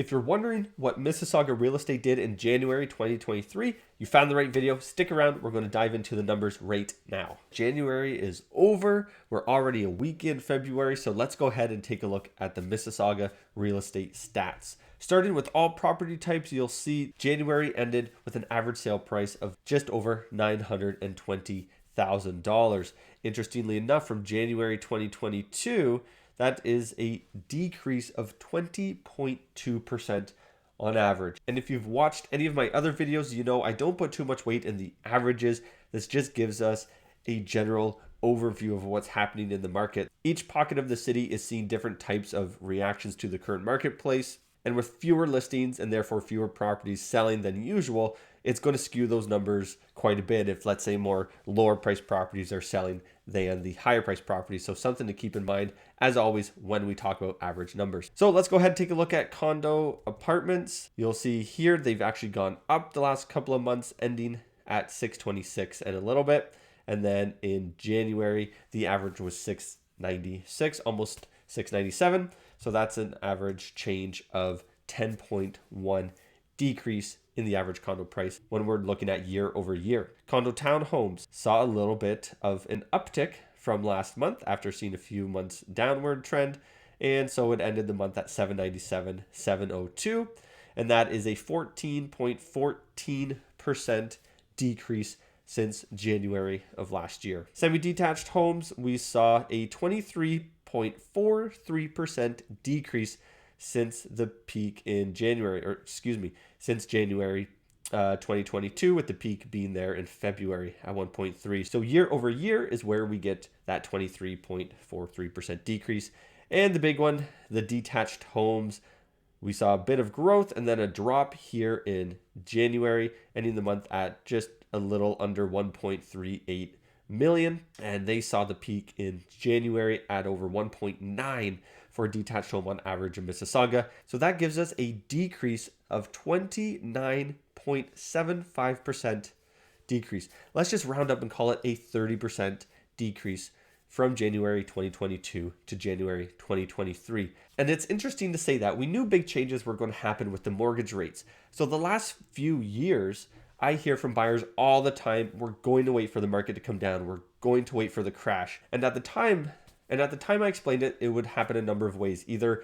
If you're wondering what Mississauga Real Estate did in January 2023, you found the right video. Stick around. We're going to dive into the numbers right now. January is over. We're already a week in February, so let's go ahead and take a look at the Mississauga Real Estate stats. Starting with all property types, you'll see January ended with an average sale price of just over $920,000. Interestingly enough, from January 2022, that is a decrease of 20.2% on average. And if you've watched any of my other videos, you know I don't put too much weight in the averages. This just gives us a general overview of what's happening in the market. Each pocket of the city is seeing different types of reactions to the current marketplace. And with fewer listings and therefore fewer properties selling than usual, it's going to skew those numbers quite a bit if, let's say, more lower priced properties are selling than the higher priced properties. So something to keep in mind, as always, when we talk about average numbers. So let's go ahead and take a look at condo apartments. You'll see here they've actually gone up the last couple of months, ending at 626 and a little bit. And then in January, the average was 696, almost 697. So that's an average change of 10.1 decrease in the average condo price when we're looking at year over year. Condo townhomes saw a little bit of an uptick from last month after seeing a few months downward trend. And so it ended the month at 797, 702. And that is a 14.14% decrease since January of last year. Semi-detached homes, we saw a 23.43% decrease since the peak in January, since January 2022, with the peak being there in February at 1.3. So year over year is where we get that 23.43% decrease. And the big one, the detached homes, we saw a bit of growth and then a drop here in January, ending the month at just a little under 1.38 million. And they saw the peak in January at over 1.9 for a detached home on average in Mississauga. So that gives us a decrease of 29.75% decrease. Let's just round up and call it a 30% decrease from January 2022 to January 2023. And it's interesting to say that we knew big changes were going to happen with the mortgage rates. So the last few years, I hear from buyers all the time, we're going to wait for the market to come down. We're going to wait for the crash. And at the time I explained it, it would happen a number of ways. Either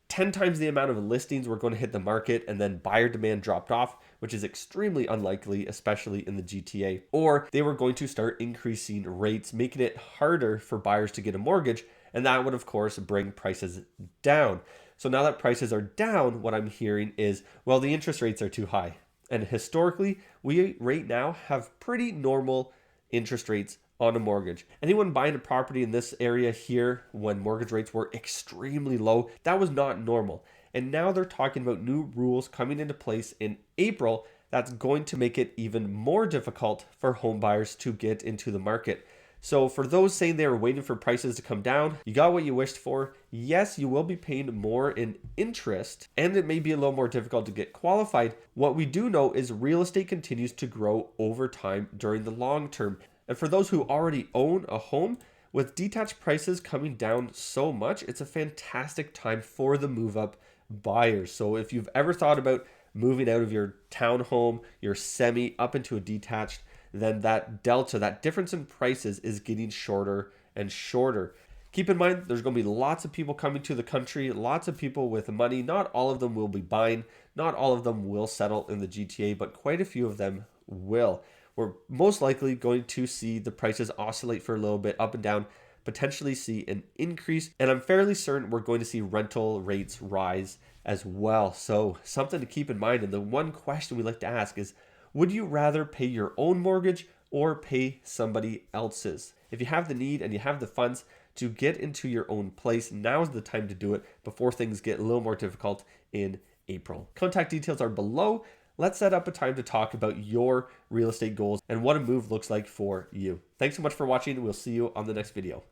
10 times the amount of listings were going to hit the market and then buyer demand dropped off, which is extremely unlikely, especially in the GTA. Or they were going to start increasing rates, making it harder for buyers to get a mortgage. And that would, of course, bring prices down. So now that prices are down, what I'm hearing is, well, the interest rates are too high. And historically, we right now have pretty normal interest rates on a mortgage. Anyone buying a property in this area here when mortgage rates were extremely low, that was not normal. And now they're talking about new rules coming into place in April that's going to make it even more difficult for home buyers to get into the market. So for those saying they were waiting for prices to come down, you got what you wished for. Yes, you will be paying more in interest, and it may be a little more difficult to get qualified. What we do know is real estate continues to grow over time during the long term. And for those who already own a home, with detached prices coming down so much, it's a fantastic time for the move-up buyers. So if you've ever thought about moving out of your townhome, your semi, up into a detached, then that delta, that difference in prices is getting shorter and shorter. Keep in mind, there's going to be lots of people coming to the country, lots of people with money. Not all of them will be buying. Not all of them will settle in the GTA, but quite a few of them will. We're most likely going to see the prices oscillate for a little bit up and down, potentially see an increase. And I'm fairly certain we're going to see rental rates rise as well. So something to keep in mind. And the one question we like to ask is, would you rather pay your own mortgage or pay somebody else's? If you have the need and you have the funds to get into your own place, now's the time to do it before things get a little more difficult in April. Contact details are below. Let's set up a time to talk about your real estate goals and what a move looks like for you. Thanks so much for watching. We'll see you on the next video.